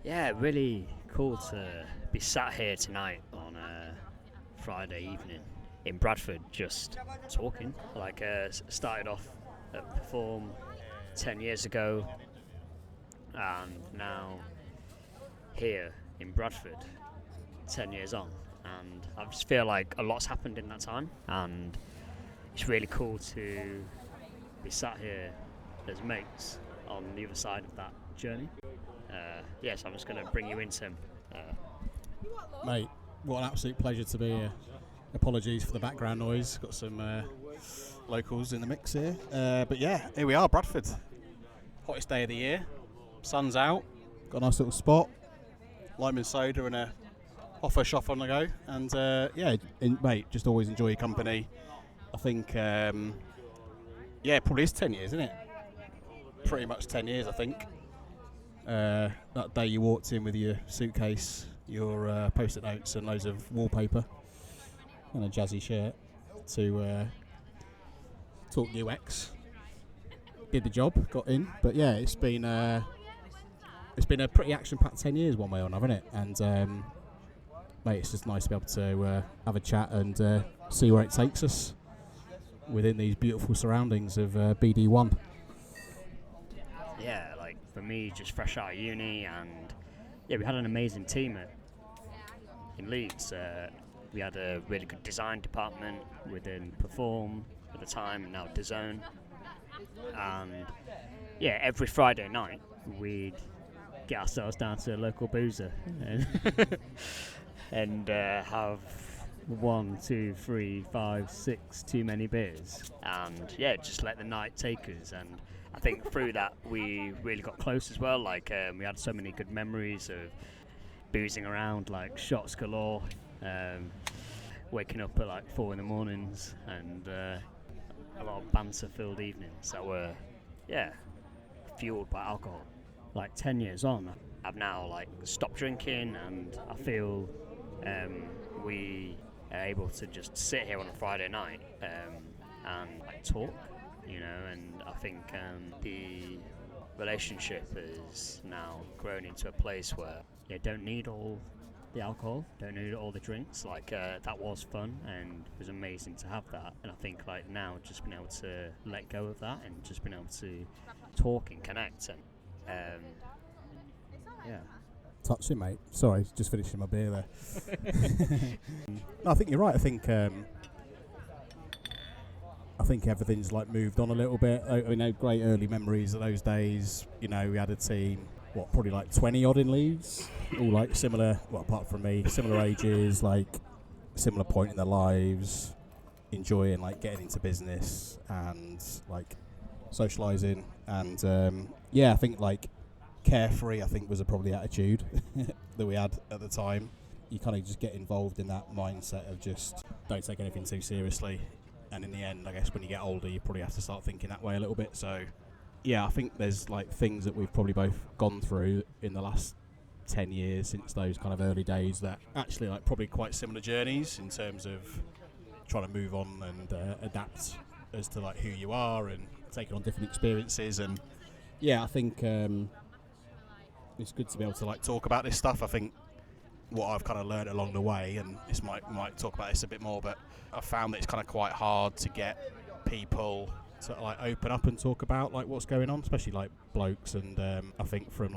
Yeah, really cool to be sat here tonight on a Friday evening in Bradford, just talking. Started off at Perform 10 years ago, and now here in Bradford 10 years on. And I just feel like a lot's happened in that time, and it's really cool to be sat here as mates on the other side of that journey. So I'm just going to bring you in, Tim. Mate, what an absolute pleasure to be here. Apologies for the background noise. Got some locals in the mix here. But yeah, here we are, Bradford. Hottest day of the year. Sun's out. Got a nice little spot. Lime and soda and a offer shop on the go. And mate, just always enjoy your company. I think, probably is 10 years, isn't it? Pretty much 10 years, I think. That day you walked in with your suitcase, your post-it notes and loads of wallpaper and a jazzy shirt to talk UX. Did the job, got in. But yeah, it's been a pretty action-packed 10 years one way or another, isn't it? And mate, it's just nice to be able to have a chat and see where it takes us within these beautiful surroundings of BD1. Yeah, for me, just fresh out of uni, and we had an amazing team in Leeds. We had a really good design department within Perform at the time, and now DAZN. And every Friday night we'd get ourselves down to a local boozer and have 1, 2, 3, 5, 6 too many beers, and just let the night take us. And I think through that we really got close as well. We had so many good memories of boozing around, shots galore, waking up at 4 in the mornings, and a lot of banter-filled evenings that were fueled by alcohol. 10 years on, I've now stopped drinking, and I feel we are able to just sit here on a Friday night and talk. And I think the relationship is now grown into a place where you don't need all the alcohol, don't need all the drinks. That was fun, and it was amazing to have that. And I think now just being able to let go of that and just being able to talk and connect, and Touching, mate. Sorry, just finishing my beer there. No, I think you're right. I think everything's moved on a little bit. Great early memories of those days. We had a team, probably 20 odd in Leeds, all similar. Well, apart from me, similar ages, similar point in their lives, enjoying getting into business and socialising. And I think carefree, I think, was probably the attitude that we had at the time. You kind of just get involved in that mindset of just don't take anything too seriously. And in the end, I guess when you get older, you probably have to start thinking that way a little bit. So, I think there's things that we've probably both gone through in the last 10 years since those kind of early days that actually probably quite similar journeys in terms of trying to move on and adapt as to who you are and taking on different experiences. And I think it's good to be able to talk about this stuff. I think what I've kind of learned along the way, and this might talk about this a bit more, but I found that it's kind of quite hard to get people to open up and talk about what's going on, especially blokes. And I think from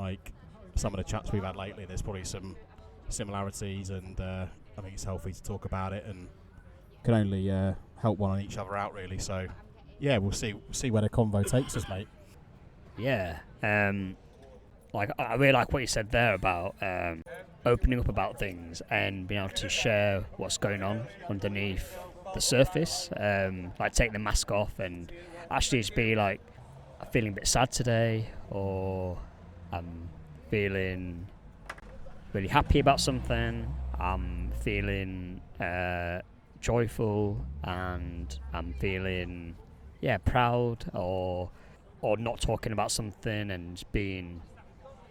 some of the chats we've had lately, there's probably some similarities, and I think it's healthy to talk about it and can only help one and each other out, really. So we'll see where the convo takes us, mate. I really like what you said there about opening up about things and being able to share what's going on underneath the surface. Take the mask off and actually just be I'm feeling a bit sad today, or I'm feeling really happy about something. I'm feeling joyful, and I'm feeling proud, or not talking about something and being.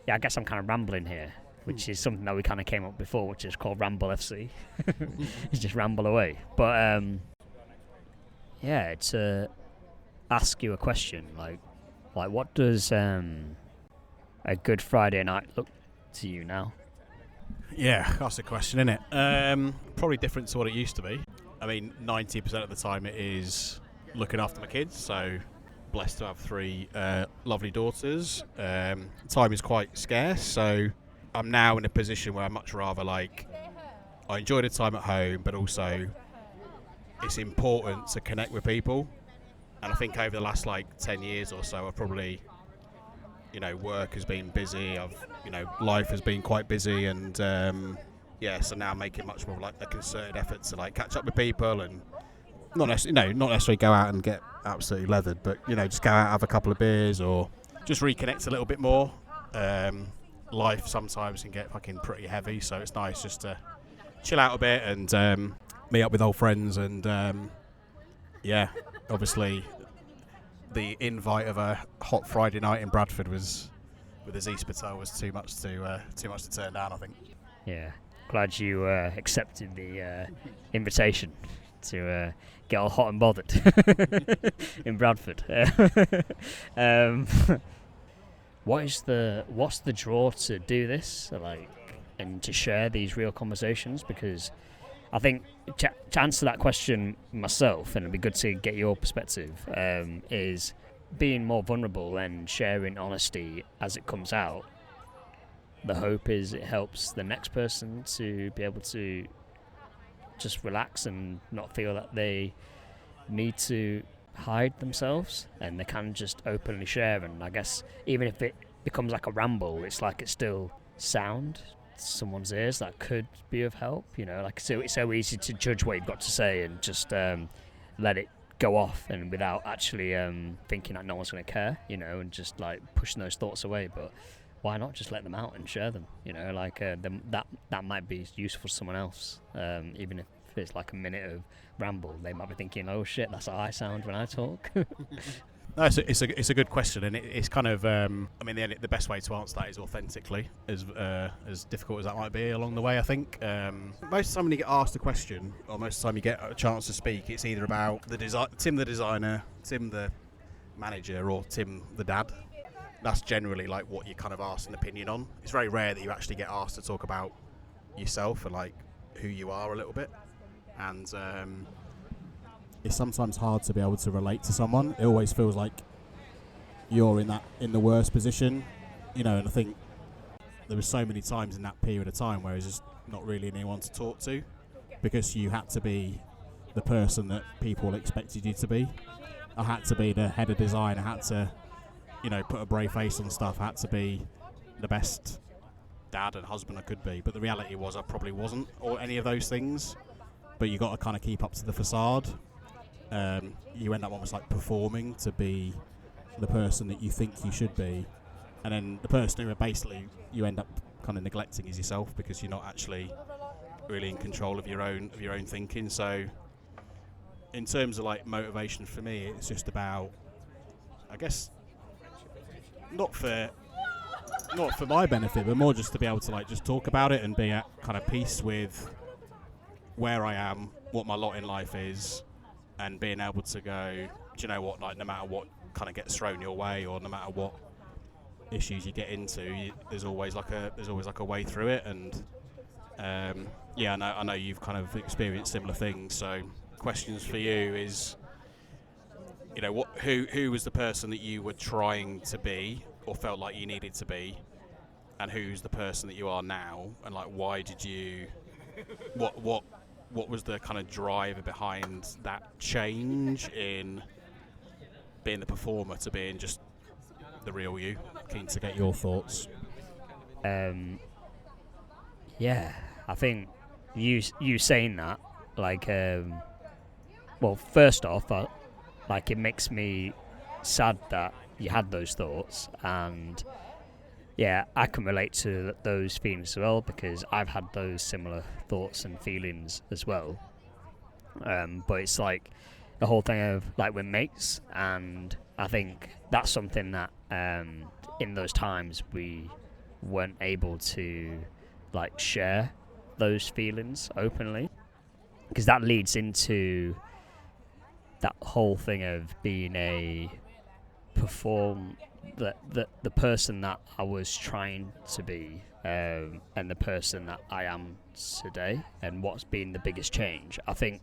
I guess I'm kind of rambling here, which is something that we kind of came up before, which is called Ramble FC. It's just ramble away. But to ask you a question, what does a good Friday night look to you now? Yeah, that's a question, isn't it? Probably different to what it used to be. I mean, 90% of the time it is looking after my kids, so blessed to have 3 lovely daughters. Time is quite scarce, so I'm now in a position where I much rather, like, I enjoy the time at home, but also it's important to connect with people. And I think over the last, like, 10 years or so, I've probably, work has been busy, life has been quite busy, and so now I'm making much more, like, a concerted effort to, like, catch up with people and not necessarily go out and get absolutely leathered, but just go out, have a couple of beers, or just reconnect a little bit more. Life sometimes can get fucking pretty heavy, so it's nice just to chill out a bit and meet up with old friends. And obviously the invite of a hot Friday night in Bradford with Aziz Patel was too much to turn down, I think. Yeah, glad you accepted the invitation to get all hot and bothered in Bradford. What's the draw to do this, and to share these real conversations? Because I think to answer that question myself, and it'd be good to get your perspective, is being more vulnerable and sharing honesty as it comes out. The hope is it helps the next person to be able to just relax and not feel that they need to hide themselves, and they can just openly share. And I guess even if it becomes like a ramble, it's like it's still sound to someone's ears that could be of help. So it's so easy to judge what you've got to say and just let it go off, and without actually thinking that no one's going to care, and just like pushing those thoughts away. But why not just let them out and share them? That might be useful to someone else, even if it's like a minute of ramble. They might be thinking, oh shit, that's how I sound when I talk. No, it's a good question, and it's kind of the best way to answer that is authentically, as difficult as that might be along the way. I think most of the time when you get asked a question, or most of the time you get a chance to speak, it's either about Tim the designer, Tim the manager, or Tim the dad. That's generally like what you're kind of asked an opinion on. It's very rare that you actually get asked to talk about yourself and like who you are a little bit. And it's sometimes hard to be able to relate to someone. It always feels like you're in the worst position, and I think there were so many times in that period of time where there's just not really anyone to talk to, because you had to be the person that people expected you to be. I had to be the head of design. I had to, put a brave face on stuff. I had to be the best dad and husband I could be. But the reality was I probably wasn't, or any of those things. But you got to kind of keep up to the facade. You end up almost like performing to be the person that you think you should be, and then the person who basically you end up kind of neglecting is yourself, because you're not actually really in control of your own thinking. So in terms of like motivation for me, it's just about, I guess, not for my benefit, but more just to be able to like just talk about it and be at kind of peace with where I am, what my lot in life is, and being able to go, do you know what, like no matter what kind of gets thrown your way, or no matter what issues you get into, there's always like a way through it. And I know you've kind of experienced similar things. So questions for you is, who was the person that you were trying to be or felt like you needed to be, and who's the person that you are now, and like why did you what was the kind of driver behind that change in being the performer to being just the real you? Keen to get your thoughts. I think you saying that, like, well, first off, it makes me sad that you had those thoughts, and I can relate to those feelings as well, because I've had those similar thoughts and feelings as well. But it's like the whole thing of like we're mates, and I think that's something that in those times we weren't able to like share those feelings openly, because that leads into that whole thing of being a the person that I was trying to be, and the person that I am today, and what's been the biggest change. I think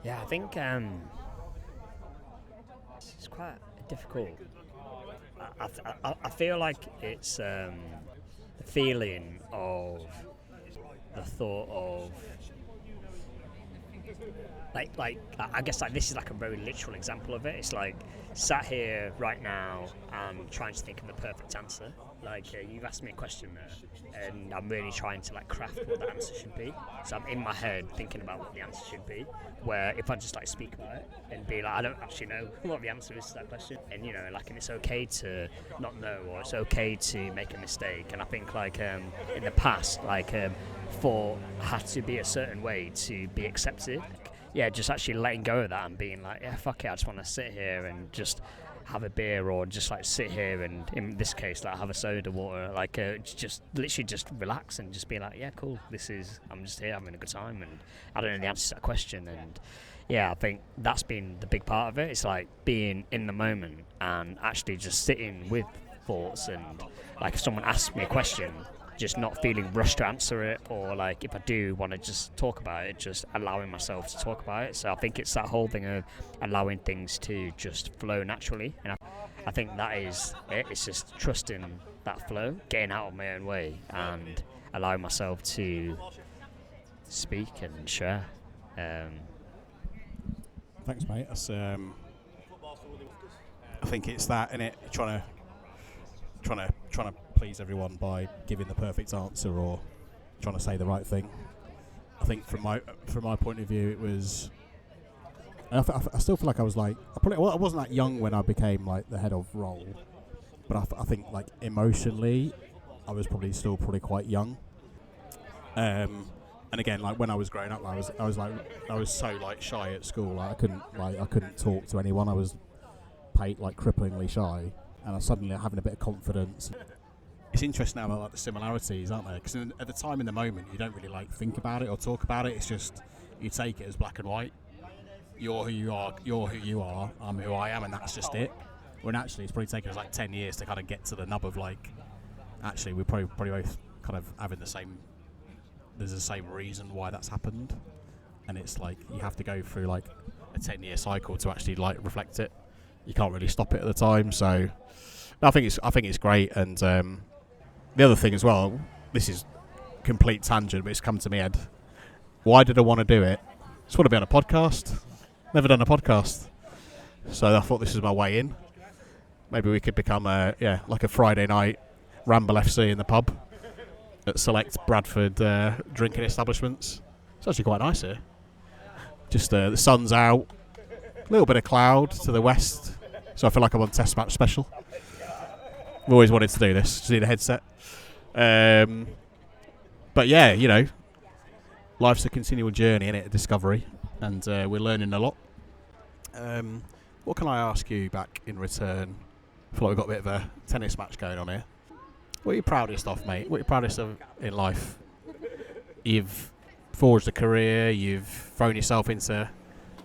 it's quite difficult. I feel like it's the feeling of the thought of like I guess like this is like a very literal example of it. It's like sat here right now and trying to think of the perfect answer. Like you've asked me a question there, and I'm really trying to like craft what the answer should be. So I'm in my head thinking about what the answer should be. Where if I just like speak about it and be like, I don't actually know what the answer is to that question, and you know, like, and it's okay to not know, or it's okay to make a mistake. And I think like in the past, like thought had to be a certain way to be accepted. Yeah, just actually letting go of that and being like, yeah, fuck it, I just want to sit here and just have a beer, or just like sit here and in this case like have a soda water, like just literally just relax and just be like, yeah, cool, I'm just here having a good time, and I don't know the answer to that question. And yeah, I think that's been the big part of it. It's like being in the moment and actually just sitting with thoughts, and like if someone asks me a question, just not feeling rushed to answer it, or like if I do want to just talk about it, just allowing myself to talk about it. So I think it's that whole thing of allowing things to just flow naturally, and I think that is it. It's just trusting that flow, getting out of my own way, and allowing myself to speak and share. Thanks, mate. That's, I think it's that, innit? Trying to please everyone by giving the perfect answer or trying to say the right thing. I think from my point of view, it was. I still feel like I was like I wasn't that young when I became like the head of role, but I think like emotionally, I was probably quite young. And again, like when I was growing up, I was so like shy at school. Like, I couldn't talk to anyone. I was like cripplingly shy, and I suddenly having a bit of confidence. It's interesting now about like the similarities, aren't there? Because at the time, in the moment, you don't really like think about it or talk about it. It's just you take it as black and white. You're who you are. You're who you are. I'm who I am, and that's just it. When actually, it's probably taken us like 10 years to kind of get to the nub of like, actually, we're probably both kind of having the same. There's the same reason why that's happened, and it's like you have to go through like a 10-year cycle to actually like reflect it. You can't really stop it at the time. So I think it's great. And the other thing as well, this is complete tangent, but it's come to me head. Why did I want to do it? Just want to be on a podcast. Never done a podcast, so I thought this was my way in. Maybe we could become like a Friday night Ramble FC in the pub at select Bradford drinking establishments. It's actually quite nice here. Just the sun's out, a little bit of cloud to the west, so I feel like I'm on Test Match Special. I've always wanted to do this. Just need a headset. But yeah, you know, life's a continual journey, innit? A discovery, and we're learning a lot. What can I ask you back in return? I feel like we've got a bit of a tennis match going on here. What are you proudest of, mate? What are you proudest of in life? You've forged a career, you've thrown yourself into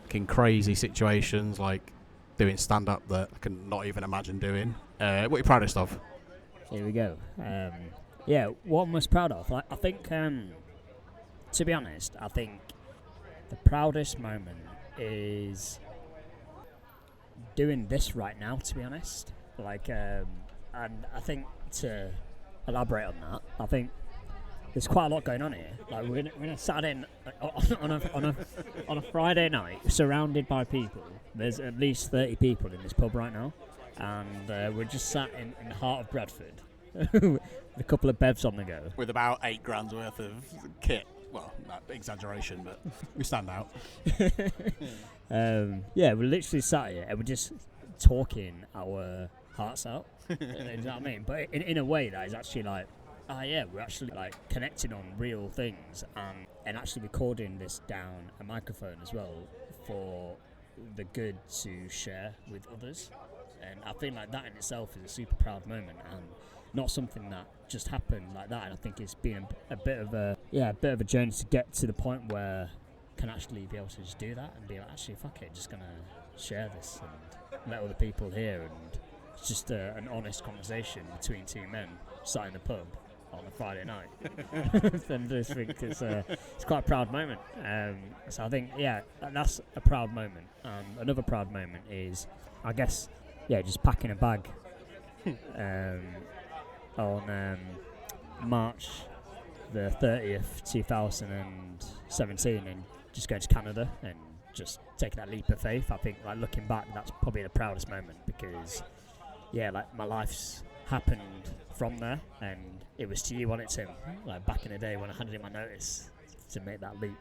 fucking crazy situations, like doing stand-up that I can not even imagine doing. What are you proudest of? Here we go. What I'm most proud of? I think, to be honest, I think the proudest moment is doing this right now, to be honest. And I think to elaborate on that, I think there's quite a lot going on here. Like we're gonna sat in on a Friday night, surrounded by people. There's at least 30 people in this pub right now, and we're just sat in the heart of Bradford with a couple of bevs on the go. With about £8,000 worth of kit. Well, not exaggeration, but we stand out. We're literally sat here and we're just talking our hearts out. You know what I mean? But in a way that is actually like, we're actually like connecting on real things and actually recording this down a microphone as well for the good to share with others. And I think like that in itself is a super proud moment, and not something that just happened like that. And I think it's been a bit of a journey to get to the point where I can actually be able to just do that and be like, actually, fuck it, just gonna share this. And met other people here, and it's just an honest conversation between two men sat in the pub on a Friday night. And I just think it's quite a proud moment. So I think, yeah, that's a proud moment. Another proud moment is, I guess, just packing a bag on March the 30th, 2017, and just going to Canada and just taking that leap of faith. I think, like, looking back, that's probably the proudest moment, because my life's happened from there, and it was to you, wasn't it, Tim? Like, back in the day when I handed in my notice to make that leap.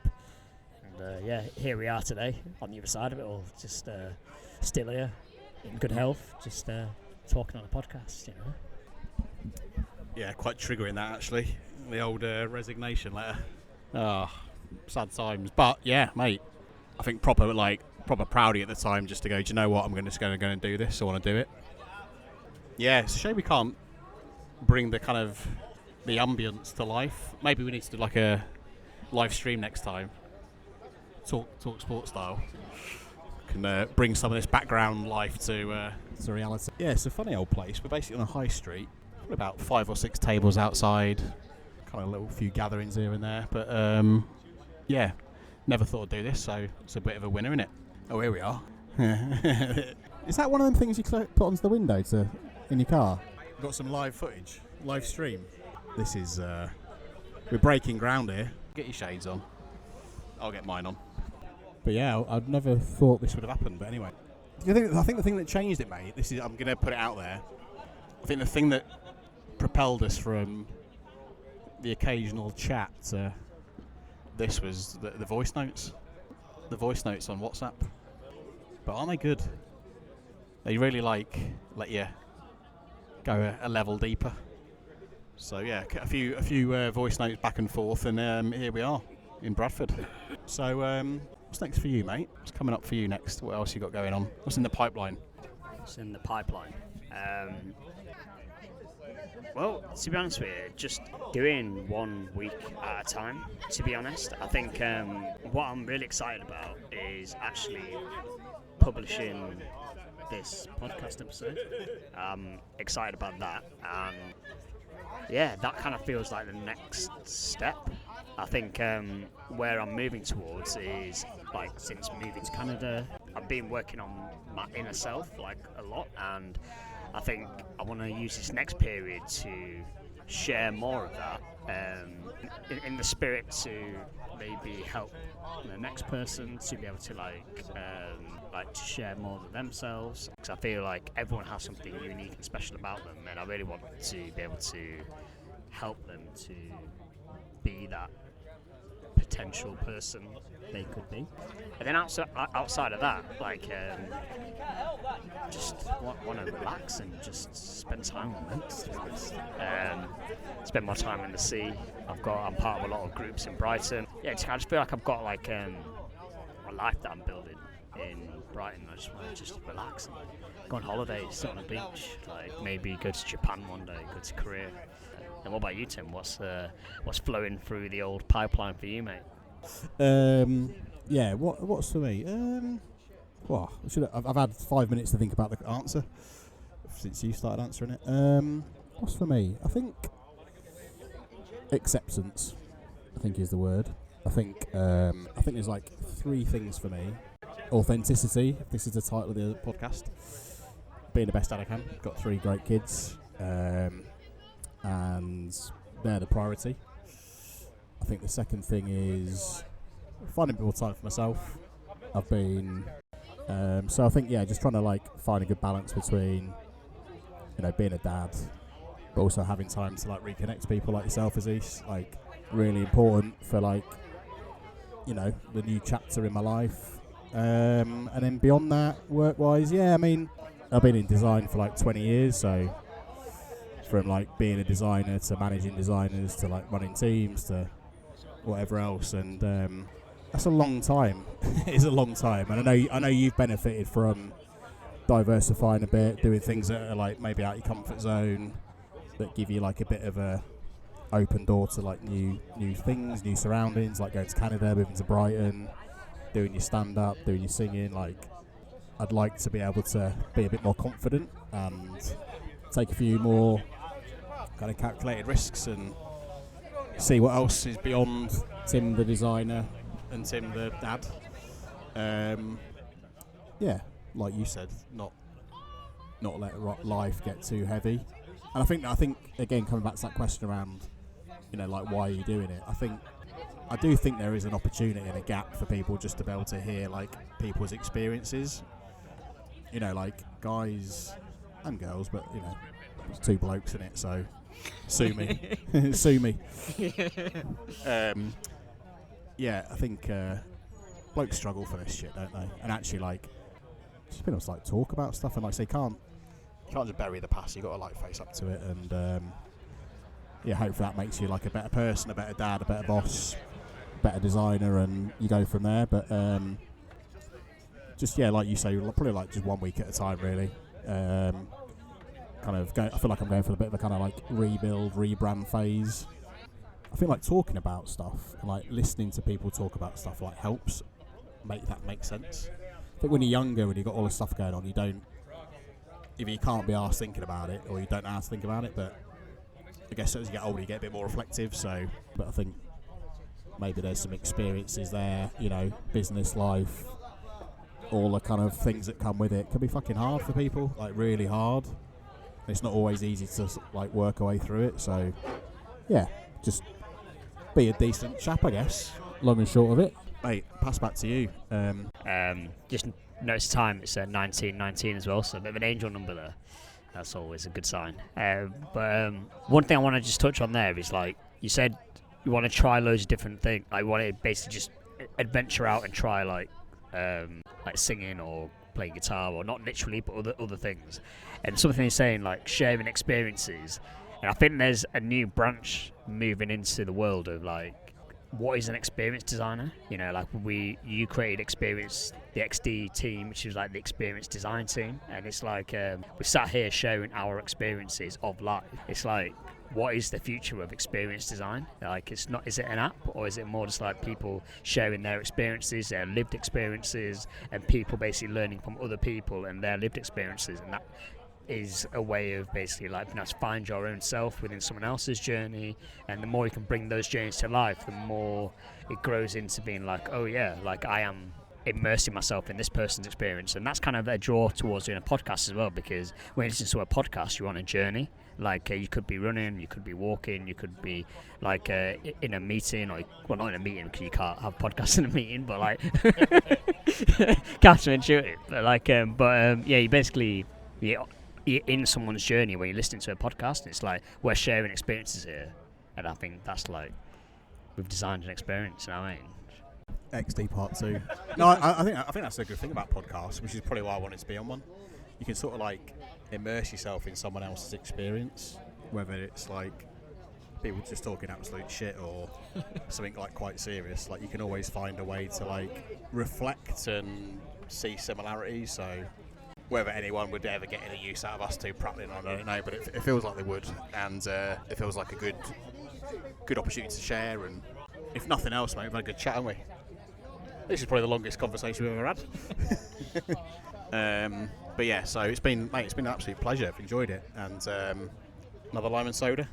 And here we are today on the other side of it all, just still here in good health, just talking on a podcast, Yeah, quite triggering that, actually. The old resignation letter. Sad times. But yeah, mate, I think proper proudy at the time, just to go, do you know what, I'm just going to go and do this. I want to do it. Yeah, it's a shame we can't bring the kind of the ambience to life. Maybe we need to do like a live stream next time. Talk sports style. Can bring some of this background life to reality. Yeah, it's a funny old place. We're basically on a high street. About 5 or 6 tables outside. Kind of a little few gatherings here and there. But yeah, never thought I'd do this, so it's a bit of a winner, isn't it? Oh, here we are. Is that one of them things you put onto the window in your car? Got some live footage, live stream. This is we're breaking ground here. Get your shades on. I'll get mine on. But yeah, I'd never thought this would have happened. But anyway, I think the thing that changed it, mate. I'm going to put it out there. I think the thing that propelled us from the occasional chat to this was the voice notes. The voice notes on WhatsApp. But aren't they good? They really let you go a level deeper. So yeah, a few voice notes back and forth, and here we are in Bradford. So what's next for you, mate? What's coming up for you next? What else you got going on? What's in the pipeline? What's in the pipeline? Well, to be honest with you, just doing 1 week at a time, to be honest. I think what I'm really excited about is actually publishing this podcast episode. I'm excited about that. That kind of feels like the next step. I think where I'm moving towards is, like, since moving to Canada, I've been working on my inner self, like, a lot, and I think I want to use this next period to share more of that in the spirit to maybe help the next person to be able to to share more of themselves, because I feel like everyone has something unique and special about them, and I really want to be able to help them to be that potential person they could be. And then outside of that, just want to relax and just spend time on it, to be honest. Spend more time in the sea. I'm part of a lot of groups in Brighton. Yeah, I just feel like I've got a life that I'm building in Brighton. I just want to just relax and go on holiday, sit on a beach, maybe go to Japan one day, go to Korea. And what about you, Tim? What's flowing through the old pipeline for you, mate? What's for me? I've had 5 minutes to think about the answer since you started answering it. What's for me? I think acceptance, I think, is the word. I think there's 3 things for me. Authenticity, this is the title of the podcast. Being the best dad I can. Got 3 great kids, and they're the priority. I think the second thing is finding more time for myself. I've been so I think just trying to find a good balance between being a dad, but also having time to reconnect to people like yourself, Aziz. Really important for the new chapter in my life. And then beyond that, work-wise, I've been in design for 20 years, so from being a designer to managing designers to running teams to whatever else, and that's a long time. It's a long time, and I know you've benefited from diversifying a bit, doing things that are maybe out your comfort zone, that give you a bit of a open door to new things, new surroundings, going to Canada, moving to Brighton, doing your stand-up, doing your singing. I'd like to be able to be a bit more confident and take a few more kind of calculated risks and see what else is beyond Tim the designer and Tim the dad. Yeah, like you said, not let life get too heavy. And I think again, coming back to that question around, like, why are you doing it? I do think there is an opportunity and a gap for people just to be able to hear, like, people's experiences. Like, guys and girls, but, there's two blokes in it, so sue me. Sue me. Yeah, I think blokes struggle for this shit, don't they? And actually, like, just being able to, like, talk about stuff and, like, say, you can't just bury the past. You've got to, like, face up to it. And yeah, hopefully that makes you, like, a better person, a better dad, a better boss, better designer, and you go from there. But just, yeah, like you say, probably like just 1 week at a time, really. I feel like I'm going for a bit of a kind of like rebuild, rebrand phase. I feel like talking about stuff and like listening to people talk about stuff like helps make that make sense. I think when you're younger, when you've got all this stuff going on, either you can't be arsed thinking about it, or you don't know how to think about it. But I guess as you get older, you get a bit more reflective. But I think maybe there's some experiences there, business life, all the kind of things that come with it can be fucking hard for people, like really hard. It's not always easy to like work our way through it. So yeah, just be a decent chap, I guess. Long and short of it. Mate, pass back to you. Just notice time, it's 1919 as well, so a bit of an angel number there. That's always a good sign. But one thing I want to just touch on there is, like, you said you want to try loads of different things. Like, you want to basically just adventure out and try, like singing or playing guitar, or not literally, but other things. And something you're saying, like, sharing experiences. And I think there's a new branch moving into the world of, like, what is an experience designer? Like you created Experience, the XD team, which is like the experience design team, and it's like we sat here sharing our experiences of life. It's like, what is the future of experience design? Like, is it an app, or is it more just like people sharing their experiences, their lived experiences, and people basically learning from other people and their lived experiences? And that is a way of basically, like, find your own self within someone else's journey, and the more you can bring those journeys to life, the more it grows into being like, oh yeah, like, I am immersing myself in this person's experience. And that's kind of a draw towards doing a podcast as well, because when you listen to a podcast, you're on a journey. Like, you could be running, you could be walking, you could be like in a meeting, or, well, not in a meeting because you can't have podcasts in a meeting, but like counterintuitive. But like, yeah, you basically you're in someone's journey when you're listening to a podcast, and it's like, we're sharing experiences here. And I think that's like, we've designed an experience, you know what I mean? XD part 2. No, I think that's a good thing about podcasts, which is probably why I wanted to be on one. You can sort of like immerse yourself in someone else's experience, whether it's like people just talking absolute shit or something like quite serious. Like, you can always find a way to like reflect and see similarities. So whether anyone would ever get any use out of us two prattling on, I don't know, but it feels like they would, and it feels like a good opportunity to share. And if nothing else, mate, we've had a good chat, haven't we? This is probably the longest conversation we've ever had. But yeah, so it's been an absolute pleasure. I've enjoyed it. And another lime and soda.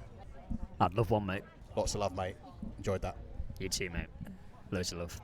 I'd love one, mate. Lots of love, mate. Enjoyed that. You too, mate. Loads of love.